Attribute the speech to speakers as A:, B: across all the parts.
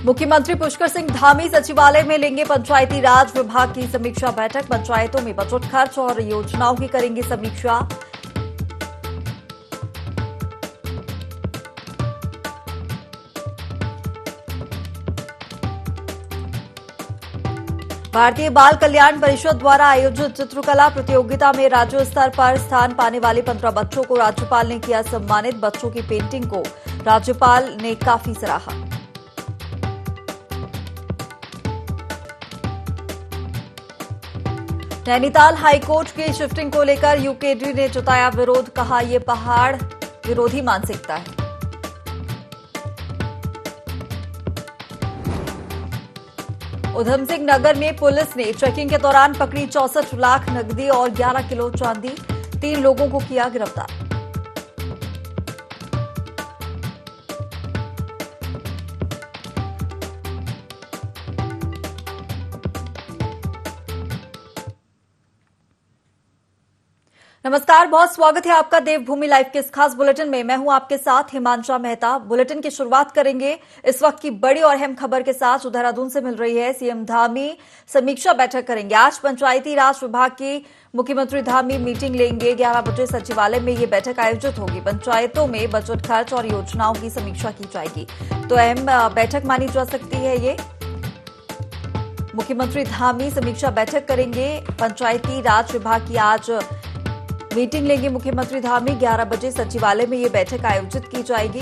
A: मुख्यमंत्री पुष्कर सिंह धामी सचिवालय में लेंगे पंचायती राज विभाग की समीक्षा बैठक। पंचायतों में बजट खर्च और योजनाओं की करेंगे समीक्षा। भारतीय बाल कल्याण परिषद द्वारा आयोजित चित्रकला प्रतियोगिता में राज्य स्तर पर स्थान पाने वाले 15 बच्चों को राज्यपाल ने किया सम्मानित। बच्चों की पेंटिंग को राज्यपाल ने काफी सराहा। नैनीताल हाईकोर्ट की शिफ्टिंग को लेकर यूकेडी ने जताया विरोध। कहा यह पहाड़ विरोधी मानसिकता है। उधम सिंह नगर में पुलिस ने चेकिंग के दौरान पकड़ी 64 लाख नकदी और 11 किलो चांदी। 3 लोगों को किया गिरफ्तार। नमस्कार, बहुत स्वागत है आपका देवभूमि लाइव के इस खास बुलेटिन में। मैं हूं आपके साथ हिमांशा मेहता। बुलेटिन की शुरुआत करेंगे इस वक्त की बड़ी और अहम खबर के साथ जो देहरादून से मिल रही है। सीएम धामी समीक्षा बैठक करेंगे। आज पंचायती राज विभाग की मुख्यमंत्री धामी मीटिंग लेंगे। 11 बजे सचिवालय में ये बैठक आयोजित होगी। पंचायतों में बजट खर्च और योजनाओं की समीक्षा की जाएगी। तो अहम बैठक मानी जा सकती है ये। मुख्यमंत्री धामी समीक्षा बैठक करेंगे। पंचायती राज विभाग की आज मीटिंग लेंगे मुख्यमंत्री धामी। 11 बजे सचिवालय में ये बैठक आयोजित की जाएगी।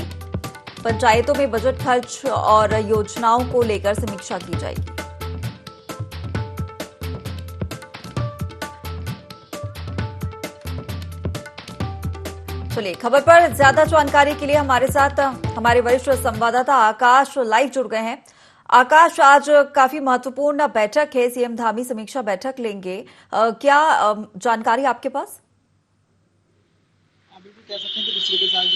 A: पंचायतों में बजट खर्च और योजनाओं को लेकर समीक्षा की जाएगी। चलिए, खबर पर ज्यादा जानकारी के लिए हमारे साथ हमारे वरिष्ठ संवाददाता आकाश लाइव जुड़ गए हैं। आकाश, आज काफी महत्वपूर्ण बैठक है। सीएम धामी समीक्षा बैठक लेंगे। क्या जानकारी आपके पास?
B: कह सकते हैं कि दूसरे के साथ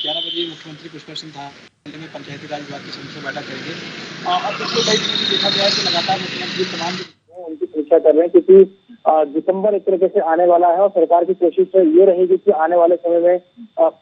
B: 11 बजे मुख्यमंत्री पुष्कर सिंह धामी में पंचायती राज विभाग की समीक्षा बैठक करेंगे। अब पिछले कई दिनों में देखा गया है कि लगातार मुख्यमंत्री तमाम उनकी समीक्षा कर रहे हैं, क्योंकि दिसंबर एक तरीके से आने वाला है और सरकार की कोशिश ये रहेगी कि आने वाले समय में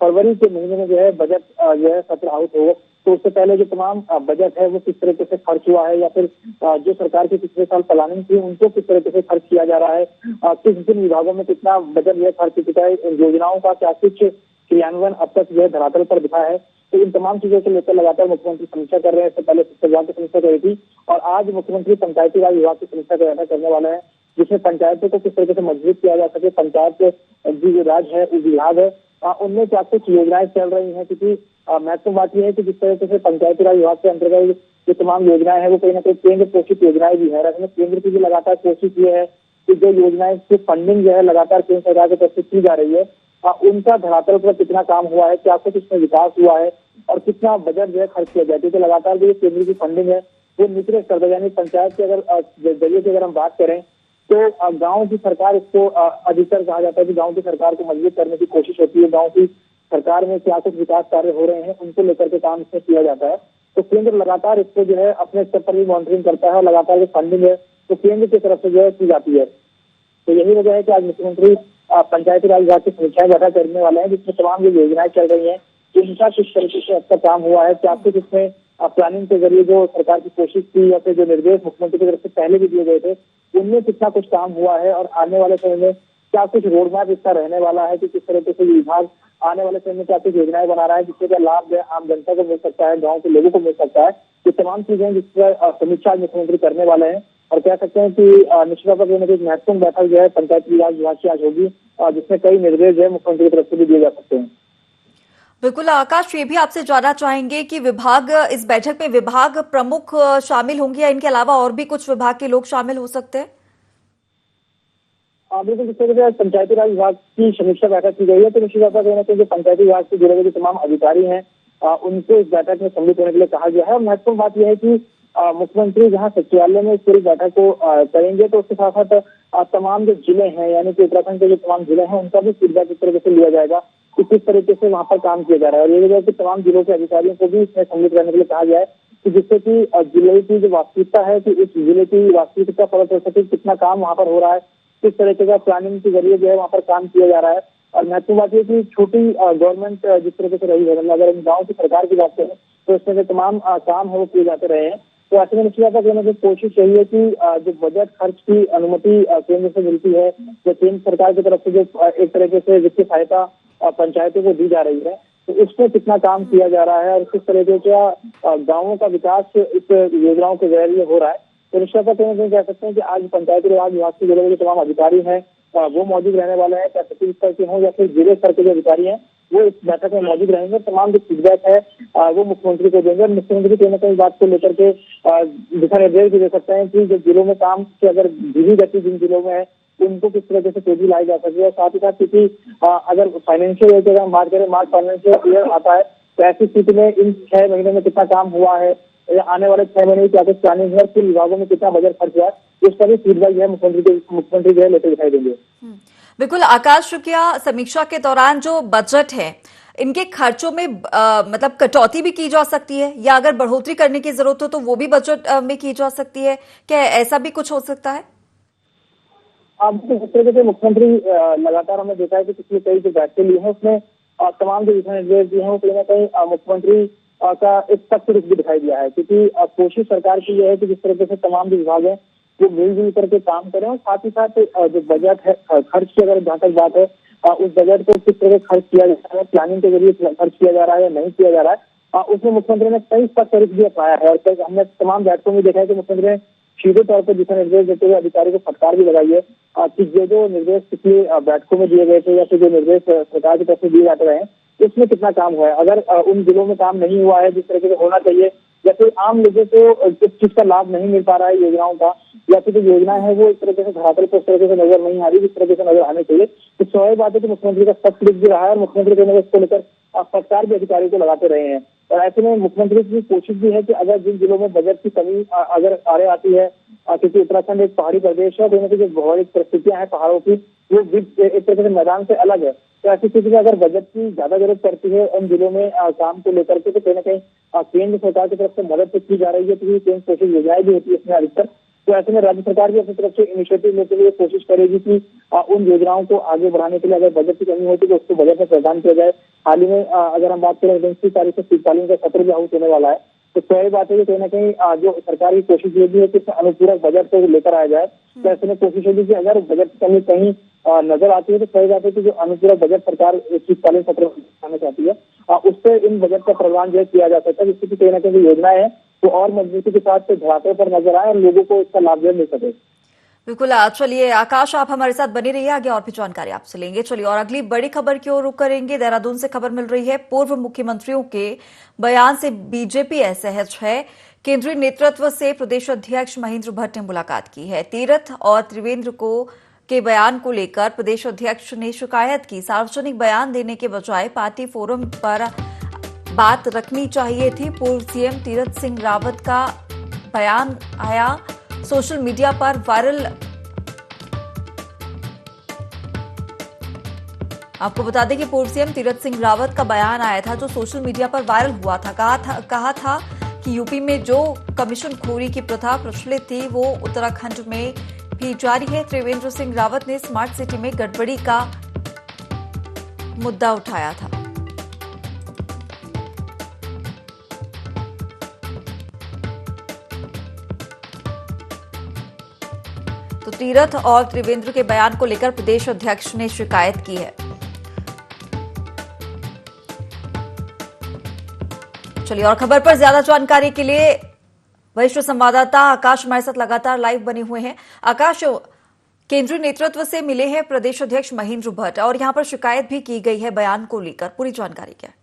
B: फरवरी के महीने में जो है बजट जो है सत्र आउट हो। तो उससे पहले जो तमाम बजट है वो किस तरीके से खर्च हुआ है या फिर जो सरकार की पिछले साल प्लानिंग थी उनको किस तरीके से खर्च किया जा रहा है, किस किन विभागों में कितना बजट जो खर्च चुका है, योजनाओं का क्या कुछ क्रियान्वयन अब तक जो है धरातल पर दिखा है। तो इन तमाम चीजों को लेकर लगातार मुख्यमंत्री समीक्षा कर रहे हैं। इससे पहले शिक्षा विभाग की समीक्षा करी थी और आज मुख्यमंत्री पंचायती राज विभाग की समीक्षा करने वाले हैं, जिसमें पंचायतों को किस तरीके से मजबूत किया जा सके। पंचायत जो राज है विभाग है उनमें क्या कुछ योजनाएं चल रही हैं, क्योंकि महत्वपूर्ण बात यह है कि जिस तरीके से पंचायती राज विभाग के अंतर्गत जो तमाम योजनाएं हैं वो कहीं ना कहीं केंद्र पोषित योजनाएं भी है। केंद्र की भी लगातार कोशिश ये है कि जो योजनाएं की फंडिंग जो है लगातार केंद्र सरकार की तरफ से की जा रही है उनका धरातल पर कितना काम हुआ है, क्या कुछ इसमें विकास हुआ है और कितना बजट जो है खर्च किया जाए। तो लगातार जो केंद्र की फंडिंग है वो निचले स्तर पर, यानी पंचायत के जरिए की अगर हम बात करें तो गांव की सरकार इसको अधिकतर कहा जाता है कि गांव की सरकार को मजबूत करने की कोशिश होती है। गांव की सरकार में क्या कुछ विकास कार्य हो रहे हैं उनको लेकर के काम इसमें किया जाता है। तो केंद्र लगातार इसको जो है अपने स्तर पर भी मॉनिटरिंग करता है और लगातार जो फंडिंग है तो केंद्र की तरफ से जो है की जाती है। तो यही वजह है कि आज मुख्यमंत्री पंचायती राज विभाग की समीक्षा बैठक करने वाले हैं, जिसमें तमाम जो योजनाएं चल रही हैं उनका किस तरीके से अब तक काम हुआ है, क्या कुछ इसमें प्लानिंग के जरिए जो सरकार की कोशिश थी या फिर जो निर्देश मुख्यमंत्री की तरफ से पहले भी दिए गए थे उनमें कितना कुछ काम हुआ है और आने वाले समय में क्या कुछ रोड मैप इसका रहने वाला है कि किस तरीके से विभाग आने वाले समय में क्या कुछ योजनाएं बना रहा है जिससे लाभ जो आम जनता को मिल सकता है, गाँव के लोगों को मिल सकता है। ये तमाम चीजें जिस पर समीक्षा मुख्यमंत्री करने वाले हैं और कह सकते हैं कि निश्चित तौर पर एक महत्वपूर्ण बैठक जो है पंचायती राज विभाग की आज होगी जिसमें कई निर्देश जो है मुख्यमंत्री की तरफ से भी दिए जा सकते हैं।
A: बिल्कुल आकाश, ये भी आपसे जानना चाहेंगे कि विभाग इस बैठक में विभाग प्रमुख शामिल होंगे या इनके अलावा और भी कुछ विभाग के लोग शामिल हो सकते हैं?
B: बिल्कुल, जिस तरीके से पंचायती राज विभाग की समीक्षा बैठक की गई है तो निश्चित तौर पर जो पंचायती विभाग से जुड़े हुए जो तमाम अधिकारी हैं उनको इस बैठक में सम्मिलित होने के लिए कहा गया है। और महत्वपूर्ण बात यह है कि मुख्यमंत्री जहां सचिवालय में इस पूरी बैठक को करेंगे तो उसके साथ साथ तमाम जो जिले हैं यानी कि उत्तराखंड के जो तमाम जिले हैं उनका भी फीडबैक इस तरीके से लिया जाएगा कि किस तरीके से वहां पर काम किया जा रहा है। और ये वजह है कि तमाम जिलों के अधिकारियों को भी इसमें सम्मिलित करने के लिए कहा गया है कि जिससे कि जिले की जो वास्तविकता है कि उस जिले की वास्तविकता पता चल सके कितना काम वहां पर हो रहा है, किस तरीके का प्लानिंग के जरिए जो है वहाँ पर काम किया जा रहा है। और महत्वपूर्ण बात यह कि छोटी गवर्नमेंट जिस तरीके से रही है, मतलब अगर गाँव की सरकार की बात करें तो इसमें जो तमाम काम है वो किए जाते रहे हैं। तो ऐसे में निश्चित तौर पर कोशिश यही है कि जो बजट खर्च की अनुमति केंद्र से मिलती है, जो केंद्र सरकार की तरफ से जो एक तरीके से वित्तीय सहायता पंचायतों को दी जा रही है, तो उसमें कितना काम किया जा रहा है और किस तरीके का गाँवों का विकास इस योजनाओं के जरिए हो रहा है। तो निश्चित तौर पर कह सकते हैं कि आज पंचायती राज विभाग से जुड़े हुए तमाम अधिकारी हैं वो मौजूद रहने वाले हैं, चाहे सचिव स्तर के हों या फिर जिले स्तर के जो अधिकारी हैं वो इस बैठक में मौजूद रहेंगे। तमाम जो फीडबैक है वो मुख्यमंत्री को देंगे और मुख्यमंत्री कहीं ना कहीं बात को लेकर के दिशा निर्देश भी दे सकते हैं कि जो जिलों में काम की अगर धीमी गति जिन जिलों में है उनको किस तरीके से तेजी लाई जा सके। और साथ ही साथ क्योंकि अगर फाइनेंशियल ईयर की अगर हम बात करें, मार्च फाइनेंशियल ईयर आता है, तो ऐसी स्थिति में इन 6 महीने में कितना काम हुआ है या आने वाले 6 महीने की क्या कुछ प्लानिंग है, किन विभागों में कितना बजट खर्च हुआ है, इस पर भी फीडबैक जो है मुख्यमंत्री जो है लेते दिखाई देंगे।
A: बिल्कुल आकाश, शुक्रिया। समीक्षा के दौरान जो बजट है इनके खर्चों में मतलब कटौती भी की जा सकती है या अगर बढ़ोतरी करने की जरूरत हो तो वो भी बजट में की जा सकती है, क्या ऐसा भी कुछ हो सकता है?
B: अब जिस तरीके से मुख्यमंत्री लगातार हमने देखा है कि पिछले कई जो बैठकें ली हैं उसमें तमाम जो दिशा निर्देश दिए हैं वो कहीं ना कहीं मुख्यमंत्री का एक सख्त रुख भी दिखाई दिया है, क्योंकि कोशिश सरकार की यह है कि जिस तरीके से तमाम जो विभाग है वो मिलजुल करके काम करें और साथ ही साथ जो बजट है खर्च की अगर जहाँ तक बात है उस बजट को किस तरह खर्च किया जा रहा है, प्लानिंग के जरिए खर्च किया जा रहा है या नहीं किया जा रहा है, उसमें मुख्यमंत्री ने कई सख्त रुख भी अपनाया है। और हमने तमाम बैठकों में देखा है कि मुख्यमंत्री ने सीधे तौर पर दिशा निर्देश देते हुए अधिकारी को फटकार भी लगाई है कि जो निर्देश पिछले बैठकों में दिए गए थे या फिर जो निर्देश सरकार की तरफ से दिए जाते रहे उसमें कितना काम हुआ है। अगर उन जिलों में काम नहीं हुआ है जिस तरीके से होना चाहिए या फिर आम लोगों को किस चीज का लाभ नहीं मिल पा रहा है योजनाओं का, या फिर जो योजना है वो इस तरीके से धरातल पर इस तरीके से नजर नहीं आ रही जिस तरीके से नजर आने चाहिए, तो स्वाभाविक बात है कि मुख्यमंत्री का सख्त रुख भी रहा है और मुख्यमंत्री कहीं ना इसको लेकर सरकार भी अधिकारियों को लगाते रहे हैं। और ऐसे में मुख्यमंत्री की कोशिश भी है कि अगर जिन जिलों में बजट की कमी अगर आड़े आती है, क्योंकि उत्तराखंड एक पहाड़ी प्रदेश है, कहीं जो भौगोलिक परिस्थितियां हैं पहाड़ों की वो एक तरीके से मैदान से अलग है, तो ऐसी स्थिति में अगर बजट की ज्यादा जरूरत पड़ती है उन जिलों में काम को लेकर के, तो कहीं ना कहीं केंद्र सरकार की तरफ से मदद तो की जा रही है, क्योंकि केंद्र पोषित योजनाएं भी होती है इसमें अधिकतर। तो ऐसे में राज्य सरकार भी अपनी तरफ से इनिशिएटिव लेते हुए कोशिश करेगी कि उन योजनाओं को आगे बढ़ाने के लिए अगर बजट की कमी होती है तो उसको बजट में प्रावधान किया जाए। हाल ही में अगर हम बात करें 29 तारीख से शीतकालीन का सत्र भी आउट होने वाला है, तो स्वाभाविक बात है कि कहीं ना कहीं जो सरकार की कोशिश ये भी है कि अनुपूरक बजट को लेकर आया जाए। तो ऐसे में कोशिश होगी कि अगर बजट की कमी कहीं नजर आती है तो स्वाभाविक बात है कि जो अनुपूरक बजट सरकार शीतकालीन सत्र में आना चाहती है उस पर इन बजट का प्रावधान जो किया जा सकता है, जिससे कि कहीं ना कहीं योजनाएं है तो और मजबूती के साथ धरातल पर नजर आए और लोगों को इसका लाभ मिल सके।
A: बिल्कुल, चलिए आकाश, आप हमारे साथ बने रहिए, आगे और भी जानकारी आपसे लेंगे। चलिए और अगली बड़ी खबर की ओर रुख करेंगे। देहरादून से खबर मिल रही है, पूर्व मुख्यमंत्रियों के बयान से बीजेपी असहज है। केंद्रीय नेतृत्व से प्रदेश अध्यक्ष महेंद्र भट्ट ने मुलाकात की है। तीरथ और त्रिवेंद्र के बयान को लेकर प्रदेश अध्यक्ष ने शिकायत की। सार्वजनिक बयान देने के बजाय पार्टी फोरम पर बात रखनी चाहिए थी। पूर्व सीएम तीरथ सिंह रावत का बयान आया सोशल मीडिया पर वायरल। आपको बता दें कि पूर्व सीएम तीरथ सिंह रावत का बयान आया था जो सोशल मीडिया पर वायरल हुआ था। कहा था कि यूपी में जो कमीशन खोरी की प्रथा प्रचलित थी वो उत्तराखंड में भी जारी है। त्रिवेंद्र सिंह रावत ने स्मार्ट सिटी में गड़बड़ी का मुद्दा उठाया था। तो तीरथ और त्रिवेंद्र के बयान को लेकर प्रदेश अध्यक्ष ने शिकायत की है। चलिए और खबर पर ज्यादा जानकारी के लिए वरिष्ठ संवाददाता आकाश हमारे साथ लगातार लाइव बने हुए हैं। आकाश, केंद्रीय नेतृत्व से मिले हैं प्रदेश अध्यक्ष महेंद्र भट्ट और यहां पर शिकायत भी की गई है बयान को लेकर, पूरी जानकारी क्या है?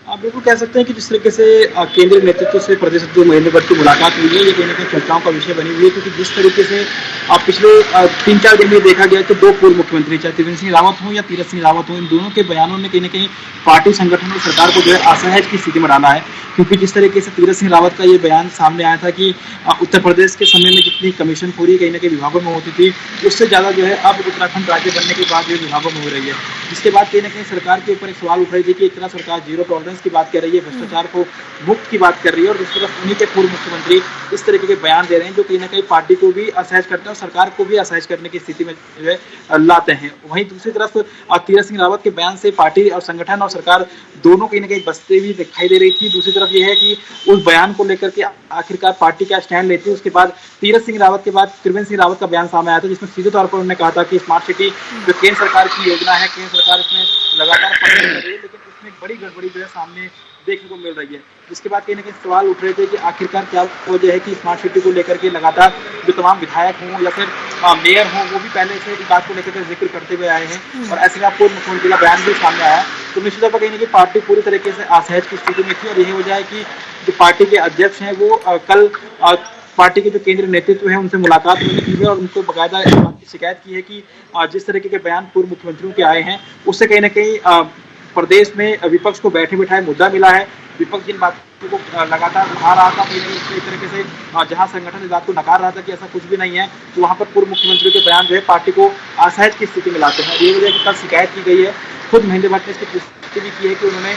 B: आप बिल्कुल कह सकते हैं कि जिस तरीके से केंद्रीय नेतृत्व से प्रदेश अध्यक्ष महेंद्र भट्ट की मुलाकात हुई है, ये कहीं ना कहीं चर्चाओं का विषय बनी हुई है, क्योंकि जिस तरीके से पिछले 3-4 दिन में देखा गया तो दो पूर्व मुख्यमंत्री चाहे त्रिवेंद्र सिंह रावत हों या तीरथ सिंह रावत हों, इन दोनों के बयानों ने कहीं ना कहीं पार्टी संगठन और सरकार को जो है असहज की स्थिति में डाला है। क्योंकि जिस तरीके से तीरथ सिंह रावत का ये बयान सामने आया था कि उत्तर प्रदेश के समय में जितनी कमीशन खोरी कहीं ना कहीं विभागों में होती थी उससे ज्यादा जो है अब उत्तराखंड राज्य बनने के बाद जो विभागों में हो रही है, जिसके बाद कहीं ना कहीं सरकार के ऊपर एक सवाल उठ रही थी कि इतना सरकार जीरो टॉलरेंस गवर्नेंस की बात कर रही है, भ्रष्टाचार को मुक्त की बात कर रही है, और दूसरी तरफ उन्हीं के पूर्व मुख्यमंत्री इस तरीके के बयान दे रहे हैं जो कहीं ना कहीं पार्टी को भी असहज करते हैं और सरकार को भी असहज करने की स्थिति में जो है लाते हैं। वहीं दूसरी तरफ तीरथ सिंह रावत के बयान से पार्टी और संगठन और सरकार दोनों कहीं ना कहीं बसते हुए दिखाई दे रही थी। दूसरी तरफ यह है कि उस बयान को लेकर के आखिरकार पार्टी क्या स्टैंड लेती है। उसके बाद तीरथ सिंह रावत के बाद त्रिवेंद्र सिंह रावत का बयान सामने आया था, जिसमें सीधे तौर पर उन्होंने कहा था कि स्मार्ट सिटी जो केंद्र सरकार की योजना है, केंद्र सरकार इसमें लगातार पहल कर रही है, लेकिन उसमें एक बड़ी गड़बड़ी जो है सामने देखने को मिल रही है। जिसके बाद कहीं ना कहीं सवाल उठ रहे थे कि आखिरकार क्या वजह है कि स्मार्ट सिटी को लेकर के लगातार जो तमाम विधायक हों या फिर मेयर हों, वो भी पहले से इस बात को लेकर के जिक्र करते हुए आए हैं, और ऐसे में आपको मुख्यमंत्री का बयान भी सामने आया। तो निश्चित तौर पर कहीं ना कहीं पार्टी पूरी तरीके से असहज की स्थिति में थी, और यही वजह है कि जो पार्टी के अध्यक्ष हैं वो कल पार्टी के जो केंद्रीय नेतृत्व है उनसे मुलाकात उन्होंने की है, और उनको बाकायदा इस बात की शिकायत की है कि जिस तरीके के बयान पूर्व मुख्यमंत्रियों के आए हैं उससे कहीं ना कहीं प्रदेश में विपक्ष को बैठे बिठाए मुद्दा मिला है। विपक्ष जिन बातों को लगातार उठा रहा था, इस तरीके से जहां संगठन इस बात को नकार रहा था कि ऐसा कुछ भी नहीं है, तो वहां पर पूर्व मुख्यमंत्री के बयान जो है पार्टी को असहज की स्थिति में लाते हैं। ये वजह की कल शिकायत की गई है। खुद महेंद्र भट्ट ने इसकी पुष्टि भी की है कि उन्होंने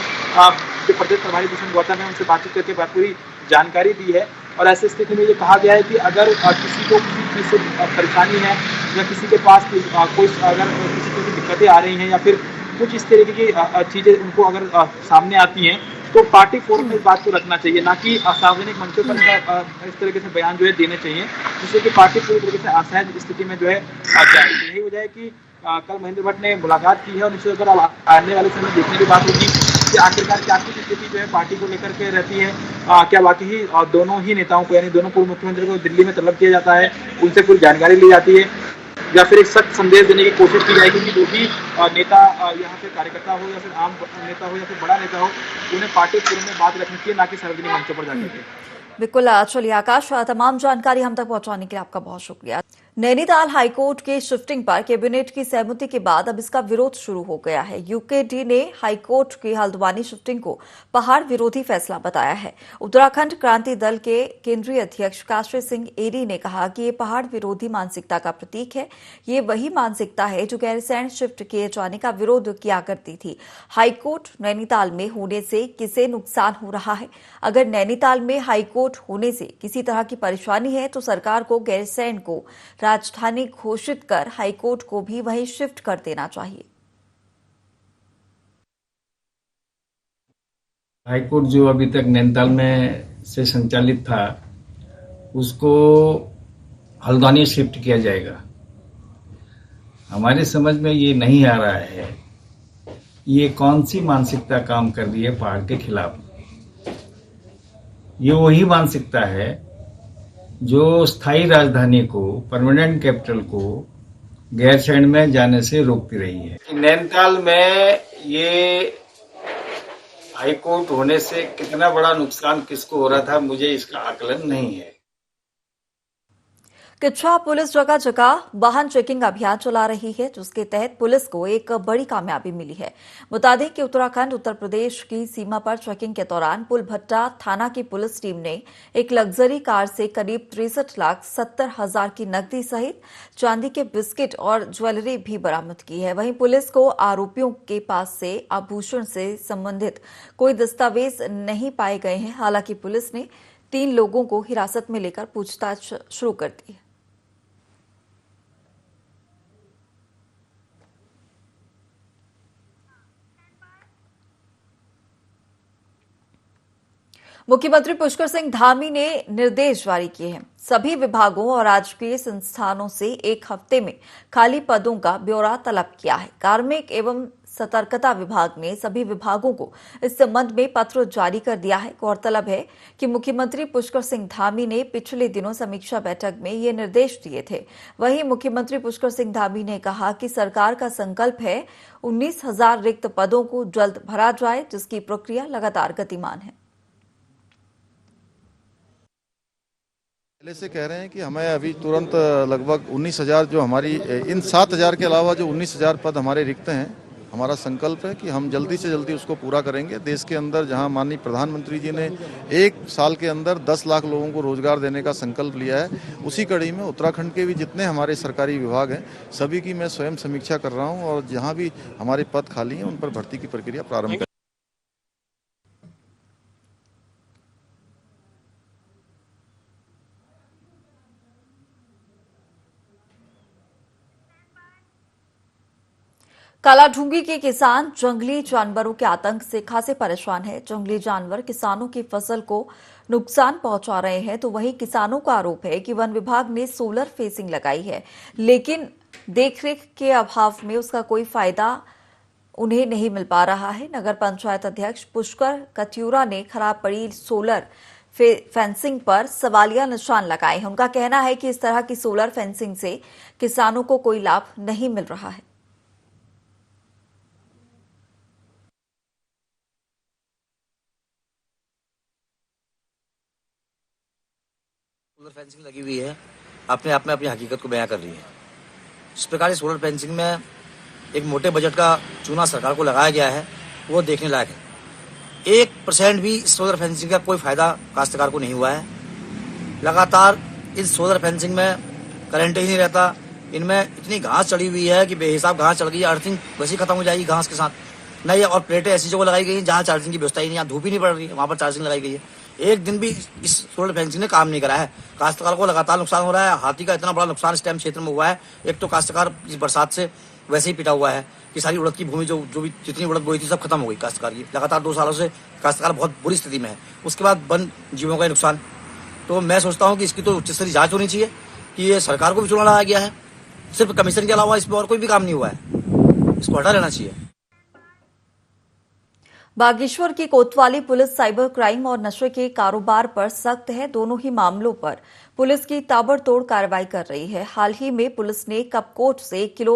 B: जो प्रदेश प्रभारी दुष्यंत गौतम है उनसे बातचीत करके पूरी जानकारी दी है, और ऐसी स्थिति में ये कहा गया है कि अगर किसी को किसी चीज़ से परेशानी है या किसी के पास कोई अगर किसी को दिक्कतें आ रही हैं या फिर कुछ इस तरीके की चीज़ें उनको अगर सामने आती हैं, तो पार्टी फोरम में इस बात को रखना चाहिए, ना कि सार्वजनिक मंचों पर इस तरीके से बयान जो है देने चाहिए, जिससे कि पार्टी पूरी तरीके से असहज स्थिति में जो है जाए। यही वजह है कि कल महेंद्र भट्ट ने मुलाकात की है, और निश्चित तौर पर आने वाले समय देखने की बात होगी कि आखिरकार क्या कुछ स्थिति जो है पार्टी को लेकर के रहती है। क्या वाकई दोनों ही नेताओं को, यानी दोनों पूर्व मुख्यमंत्री को दिल्ली में तलब किया जाता है, उनसे पूरी जानकारी ली जाती है, या फिर एक सख्त संदेश देने की कोशिश की जाएगी कि जो भी नेता यहाँ पे कार्यकर्ता हो या फिर आम नेता हो या फिर बड़ा नेता हो, उन्हें पार्टी फोरम में बात रखनी चाहिए, ना कि सार्वजनिक मंचों पर जाकर के।
A: बिल्कुल। चलिए आकाश, तमाम जानकारी हम तक पहुंचाने के लिए आपका बहुत शुक्रिया। नैनीताल हाईकोर्ट के शिफ्टिंग पर कैबिनेट की सहमति के बाद अब इसका विरोध शुरू हो गया है। यूकेडी ने हाईकोर्ट की हल्द्वानी शिफ्टिंग को पहाड़ विरोधी फैसला बताया है। उत्तराखंड क्रांति दल के केंद्रीय अध्यक्ष काशी सिंह एरी ने कहा कि ये पहाड़ विरोधी मानसिकता का प्रतीक है। ये वही मानसिकता है जो गैरसैंण शिफ्ट किए जाने का विरोध किया करती थी। हाईकोर्ट नैनीताल में होने से किसे नुकसान हो रहा है? अगर नैनीताल में हाईकोर्ट होने से किसी तरह की परेशानी है तो सरकार को गैरसैंण को राजधानी घोषित कर हाईकोर्ट को भी वहीं शिफ्ट कर देना चाहिए।
C: हाईकोर्ट जो अभी तक नैनीताल में से संचालित था उसको हल्द्वानी शिफ्ट किया जाएगा। हमारे समझ में ये नहीं आ रहा है ये कौन सी मानसिकता काम कर रही है पहाड़ के खिलाफ। ये वही मानसिकता है जो स्थायी राजधानी को, परमानेंट कैपिटल को गैरसैंण में जाने से रोकती रही है। नैनीताल में ये हाईकोर्ट होने से कितना बड़ा नुकसान किसको हो रहा था, मुझे इसका आकलन नहीं है।
A: किच्छा पुलिस जगह जगह वाहन चेकिंग अभियान चला रही है, जिसके तहत पुलिस को एक बड़ी कामयाबी मिली है। बता दें कि उत्तराखंड उत्तर प्रदेश की सीमा पर चेकिंग के दौरान पुलभट्टा थाना की पुलिस टीम ने एक लग्जरी कार से करीब 63,70,000 की नकदी सहित चांदी के बिस्किट और ज्वेलरी भी बरामद की है। वहीं पुलिस को आरोपियों के पास से आभूषण से संबंधित कोई दस्तावेज नहीं पाए गए हैं। हालांकि पुलिस ने 3 लोगों को हिरासत में लेकर पूछताछ शुरू कर दी है। मुख्यमंत्री पुष्कर सिंह धामी ने निर्देश जारी किए हैं। सभी विभागों और राजकीय संस्थानों से 1 हफ्ते में खाली पदों का ब्यौरा तलब किया है। कार्मिक एवं सतर्कता विभाग ने सभी विभागों को इस संबंध में पत्र जारी कर दिया है। गौरतलब है कि मुख्यमंत्री पुष्कर सिंह धामी ने पिछले दिनों समीक्षा बैठक में ये निर्देश दिए थे। वहीं मुख्यमंत्री पुष्कर सिंह धामी ने कहा कि सरकार का संकल्प है 19,000 रिक्त पदों को जल्द भरा जाए, जिसकी प्रक्रिया लगातार गतिमान है।
D: पहले से कह रहे हैं कि हमें अभी तुरंत लगभग 19,000 जो हमारी इन 7,000 के अलावा जो 19,000 पद हमारे रिक्त हैं, हमारा संकल्प है कि हम जल्दी से जल्दी उसको पूरा करेंगे। देश के अंदर जहां माननीय प्रधानमंत्री जी ने 1 साल के अंदर 10 लाख लोगों को रोजगार देने का संकल्प लिया है, उसी कड़ी में उत्तराखंड के भी जितने हमारे सरकारी विभाग हैं सभी की मैं स्वयं समीक्षा कर रहा हूँ, और जहाँ भी हमारे पद खाली हैं उन पर भर्ती की प्रक्रिया प्रारंभ कर।
A: कालाढूंगी के किसान जंगली जानवरों के आतंक से खासे परेशान हैं। जंगली जानवर किसानों की फसल को नुकसान पहुंचा रहे हैं, तो वहीं किसानों का आरोप है कि वन विभाग ने सोलर फेंसिंग लगाई है, लेकिन देखरेख के अभाव में उसका कोई फायदा उन्हें नहीं मिल पा रहा है। नगर पंचायत अध्यक्ष पुष्कर कत्यूरा ने खराब पड़ी सोलर फेंसिंग पर सवालिया निशान लगाए हैं। उनका कहना है कि इस तरह की सोलर फेंसिंग से किसानों को कोई लाभ नहीं मिल रहा है।
E: सोलर फेंसिंग लगी हुई है, अपने आप में अपनी हकीकत को बयां कर रही है। जिस प्रकार से सोलर फेंसिंग में एक मोटे बजट का चूना सरकार को लगाया गया है, वो देखने लायक है। 1% भी इस सोलर फेंसिंग का कोई फायदा काश्तकार को नहीं हुआ है। लगातार इस सोलर फेंसिंग में करंट ही नहीं रहता। इनमें इतनी घास चढ़ी हुई है कि बेहिसाब घास चढ़ गई है। अर्थिंग वैसे खत्म हो जाएगी घास के साथ नहीं। और प्लेटें ऐसी जगह लगाई गई हैं जहाँ चार्जिंग की व्यवस्था ही नहीं, यहाँ धूप ही नहीं पड़ रही है, वहाँ पर चार्जिंग लगाई गई है। एक दिन भी इस सोलर फेंसिंग ने काम नहीं करा है। काश्तकार को लगातार नुकसान हो रहा है। हाथी का इतना बड़ा नुकसान इस टाइम क्षेत्र में हुआ है। एक तो काश्तकार इस बरसात से वैसे ही पिटा हुआ है कि सारी उड़द की भूमि जो भी जितनी उड़द बोई थी सब खत्म हो गई काश्तकार की। लगातार 2 सालों से काश्तकार बहुत बुरी स्थिति में है। उसके बाद वन जीवों का नुकसान। तो मैं सोचता हूँ कि इसकी तो उच्च स्तरीय जांच होनी चाहिए कि ये सरकार को भी चुना लगाया गया है। सिर्फ कमीशन के अलावा इसमें और कोई भी काम नहीं हुआ है। इसको हटा लेना चाहिए।
A: बागेश्वर की कोतवाली पुलिस साइबर क्राइम और नशे के कारोबार पर सख्त है। दोनों ही मामलों पर पुलिस की ताबड़तोड़ कार्रवाई कर रही है। हाल ही में पुलिस ने कपकोट से 1 किलो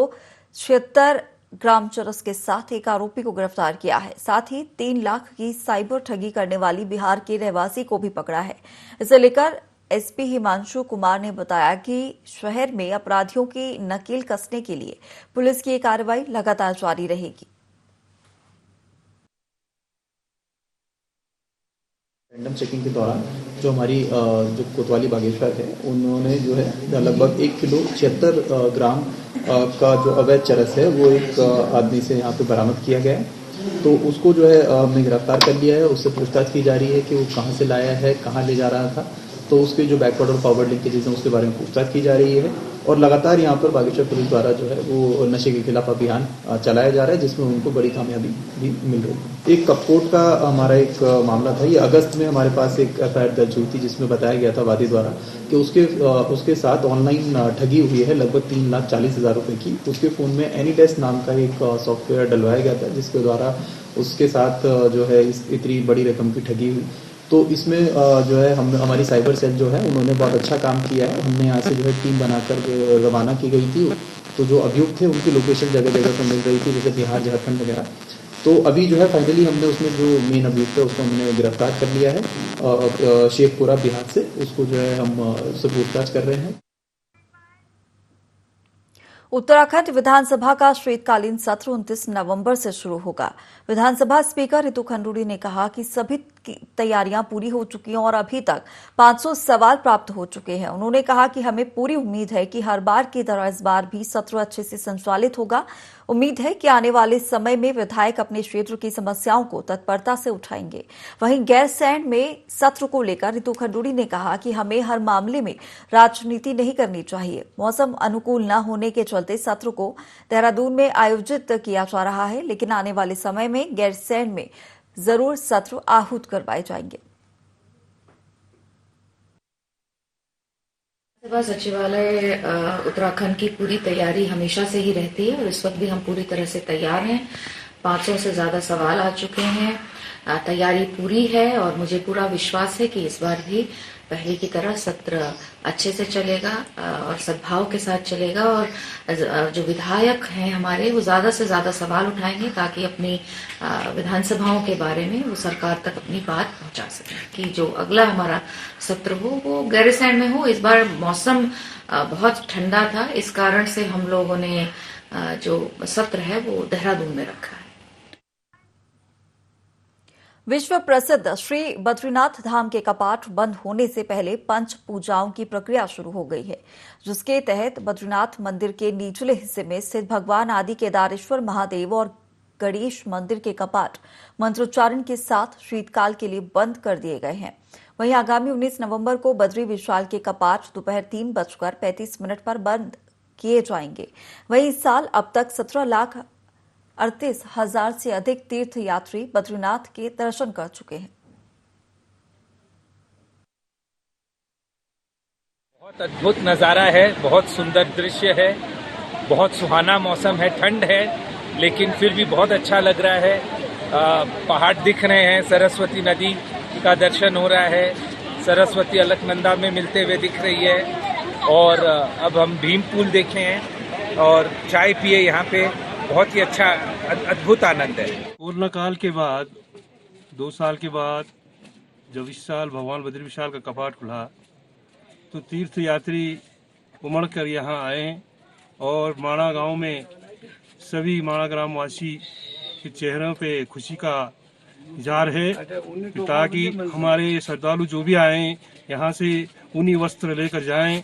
A: 76 ग्राम चरस के साथ एक आरोपी को गिरफ्तार किया है। साथ ही 3 लाख की साइबर ठगी करने वाली बिहार के रहवासी को भी पकड़ा है। इसे लेकर एसपी हिमांशु कुमार ने बताया कि शहर में अपराधियों की नकेल कसने के लिए पुलिस की ये कार्रवाई लगातार जारी रहेगी।
F: रैंडम चेकिंग के दौरान जो हमारी जो कोतवाली बागेश्वर है, उन्होंने जो है लगभग 1 किलो 76 ग्राम का जो अवैध चरस है वो एक आदमी से यहाँ पे बरामद किया गया है। तो उसको जो है हमने गिरफ्तार कर लिया है। उससे पूछताछ की जा रही है कि वो कहाँ से लाया है, कहाँ ले जा रहा था। तो उसके जो बैकवर्ड और फॉरवर्ड लिंकेजेस हैं उसके बारे में पूछताछ की जा रही है। और लगातार यहाँ पर बागेश्वर पुलिस द्वारा जो है वो नशे के खिलाफ अभियान चलाया जा रहा है, जिसमें उनको बड़ी कामयाबी भी मिल रही है। एक कपकोट का हमारा एक मामला था। ये अगस्त में हमारे पास एक एफआईआर दर्ज हुई थी, जिसमें बताया गया था वादी द्वारा कि उसके साथ ऑनलाइन ठगी हुई है लगभग 3,40,000 रुपए की। उसके फोन में एनीडेस्क नाम का एक सॉफ्टवेयर डलवाया गया था, जिसके द्वारा उसके साथ जो है इतनी बड़ी रकम की ठगी हुई। तो इसमें जो है हमारी साइबर सेल जो है उन्होंने बहुत अच्छा काम किया है। हमने यहाँ से जो है टीम बनाकर रवाना की गई थी। तो जो अभियुक्त थे उनकी लोकेशन जगह जगह पर मिल रही थी, जैसे बिहार, झारखंड वगैरह। तो अभी जो है फाइनली हमने उसमें जो मेन अभियुक्त है उसको हमने गिरफ्तार कर लिया है शेखपुरा बिहार से। उसको जो है हम उससे पूछताछ कर रहे हैं।
A: उत्तराखंड विधानसभा का शीतकालीन सत्र 29 नवंबर से शुरू होगा। विधानसभा स्पीकर रितु खंडूड़ी ने कहा कि सभी तैयारियां पूरी हो चुकी हैं और अभी तक 500 सवाल प्राप्त हो चुके हैं। उन्होंने कहा कि हमें पूरी उम्मीद है कि हर बार की तरह इस बार भी सत्र अच्छे से संचालित होगा। उम्मीद है कि आने वाले समय में विधायक अपने क्षेत्र की समस्याओं को तत्परता से उठाएंगे। वहीं गैरसैंण में सत्र को लेकर रितु खंडूड़ी ने कहा कि हमें हर मामले में राजनीति नहीं करनी चाहिए। मौसम अनुकूल न होने के चलते सत्र को देहरादून में आयोजित किया जा रहा है, लेकिन आने वाले समय में गैरसैंण में जरूर सत्र आहूत करवाए जाएंगे।
G: सभा सचिवालय उत्तराखंड की पूरी तैयारी हमेशा से ही रहती है और इस वक्त भी हम पूरी तरह से तैयार हैं। 500 से ज्यादा सवाल आ चुके हैं। तैयारी पूरी है और मुझे पूरा विश्वास है कि इस बार भी पहले की तरह सत्र अच्छे से चलेगा और सद्भाव के साथ चलेगा। और जो विधायक हैं हमारे, वो ज्यादा से ज्यादा सवाल उठाएंगे ताकि अपनी विधानसभाओं के बारे में वो सरकार तक अपनी बात पहुंचा सकें कि जो अगला हमारा सत्र हो वो गैरसैंण में हो। इस बार मौसम बहुत ठंडा था, इस कारण से हम लोगों ने जो सत्र है वो देहरादून में रखा है।
A: विश्व प्रसिद्ध श्री बद्रीनाथ धाम के कपाट बंद होने से पहले पंच पूजाओं की प्रक्रिया शुरू हो गई है, जिसके तहत बद्रीनाथ मंदिर के निचले हिस्से में स्थित भगवान आदि केदारेश्वर महादेव और गणेश मंदिर के कपाट मंत्रोच्चारण के साथ शीतकाल के लिए बंद कर दिए गए हैं। वहीं आगामी 19 नवंबर को बद्री विशाल के कपाट दोपहर 3:35 पर बंद किए जाएंगे। वहीं इस साल अब तक 17 लाख 38,000 से अधिक तीर्थ यात्री बद्रीनाथ के दर्शन कर चुके हैं।
H: बहुत अद्भुत नज़ारा है, बहुत सुंदर दृश्य है, बहुत सुहाना मौसम है, ठंड है लेकिन फिर भी बहुत अच्छा लग रहा है। पहाड़ दिख रहे हैं, सरस्वती नदी का दर्शन हो रहा है, सरस्वती अलकनंदा में मिलते हुए दिख रही है और अब हम भीम पुल देखे हैं और चाय पिए यहाँ पे। बहुत ही अच्छा अद्भुत आनंद है।
I: कोरोना काल के बाद 2 साल के बाद जब इस साल भगवान बद्री विशाल का कपाट खुला तो तीर्थ यात्री उमड़ कर यहाँ आए और माणा गांव में सभी माणा ग्रामवासी के चेहरों पे खुशी का इजहार है ताकि हमारे श्रद्धालु जो भी आए यहाँ से ऊनी वस्त्र लेकर जाएं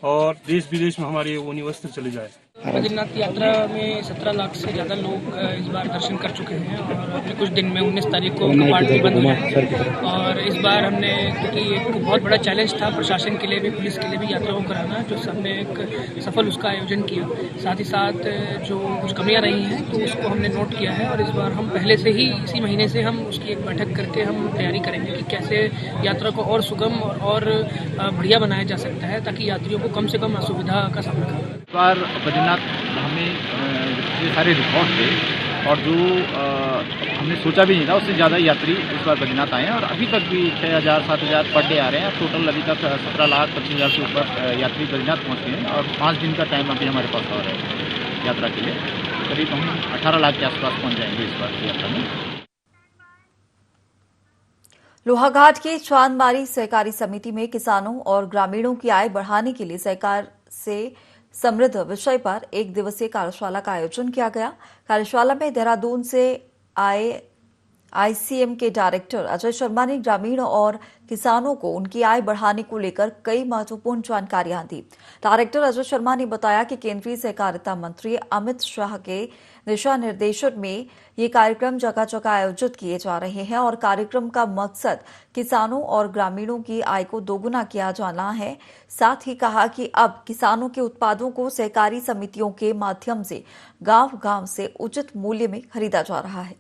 I: और देश विदेश में हमारे ऊनी वस्त्र चले जाएं।
J: बद्रीनाथ यात्रा में 17 लाख से ज़्यादा लोग इस बार दर्शन कर चुके हैं और अभी कुछ दिन में 19 तारीख को कपाट भी बंद हुआ है। और इस बार हमने, क्योंकि एक बहुत बड़ा चैलेंज था प्रशासन के लिए भी, पुलिस के लिए भी यात्राओं को कराना, जो सबने एक सफल उसका आयोजन किया। साथ ही साथ जो कुछ कमियां रही हैं तो उसको हमने नोट किया है और इस बार हम पहले से ही इसी महीने से हम उसकी एक बैठक करके हम तैयारी करेंगे कि कैसे यात्रा को और सुगम और बढ़िया बनाया जा सकता है ताकि यात्रियों को कम से कम असुविधा का सामना करना पड़े।
K: इस बार बद्रीनाथ हमें ये सारे रिकॉर्ड थे और जो हमने सोचा भी नहीं था उससे ज़्यादा यात्री इस बार बद्रीनाथ आए हैं और अभी तक भी 6,000-7,000 पर डे आ रहे हैं। टोटल अभी तक 17 लाख 25,000 से ऊपर यात्री बद्रीनाथ पहुँचे हैं और 5 दिन का टाइम अभी हमारे पास और है यात्रा के लिए। करीब हम 18 लाख के आसपास पहुँच जाएंगे इस बार की यात्रा में।
A: लोहाघाट की चांदमारी सहकारी समिति में किसानों और ग्रामीणों की आय बढ़ाने के लिए सहकार से समृद्ध विषय पर 1 दिवसीय कार्यशाला का आयोजन किया गया। कार्यशाला में देहरादून से आए आईसीएम के डायरेक्टर अजय शर्मा ने ग्रामीण और किसानों को उनकी आय बढ़ाने को लेकर कई महत्वपूर्ण जानकारियां दी। डायरेक्टर अजय शर्मा ने बताया कि केंद्रीय सहकारिता मंत्री अमित शाह के दिशा निर्देशन में ये कार्यक्रम जगह जगह आयोजित किए जा रहे हैं और कार्यक्रम का मकसद किसानों और ग्रामीणों की आय को दोगुना किया जाना है। साथ ही कहा कि अब किसानों के उत्पादों को सहकारी समितियों के माध्यम से गांव-गांव से उचित मूल्य में खरीदा जा रहा है।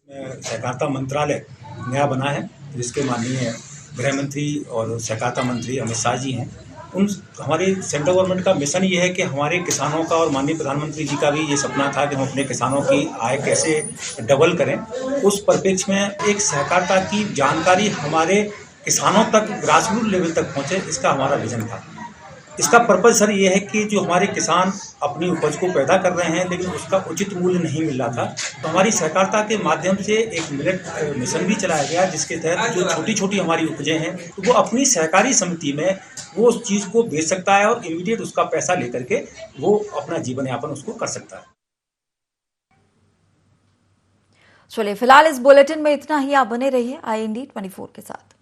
L: सहकारिता मंत्रालय नया बना है जिसके माननीय गृह मंत्री और सहकारिता मंत्री अमित शाह जी हैं। हमारे सेंट्रल गवर्नमेंट का मिशन ये है कि हमारे किसानों का और माननीय प्रधानमंत्री जी का भी ये सपना था कि हम अपने किसानों की आय कैसे डबल करें। उस परिप्रेक्ष्य में एक सहकारिता की जानकारी हमारे किसानों तक, ग्रासरूट लेवल तक पहुँचे, इसका हमारा विजन था। इसका पर्पज सर ये है कि जो हमारे किसान अपनी उपज को पैदा कर रहे हैं लेकिन उसका उचित मूल्य नहीं मिल रहा था, तो हमारी सहकारिता के माध्यम से एक मिलेट मिशन भी चलाया गया जिसके तहत जो छोटी छोटी हमारी उपजें हैं तो वो अपनी सहकारी समिति में वो उस चीज़ को बेच सकता है और इमीडिएट उसका पैसा लेकर के वो अपना जीवन यापन उसको कर सकता है।
A: चलिए फिलहाल इस बुलेटिन में इतना ही। आप बने रहिए IND 24 के साथ।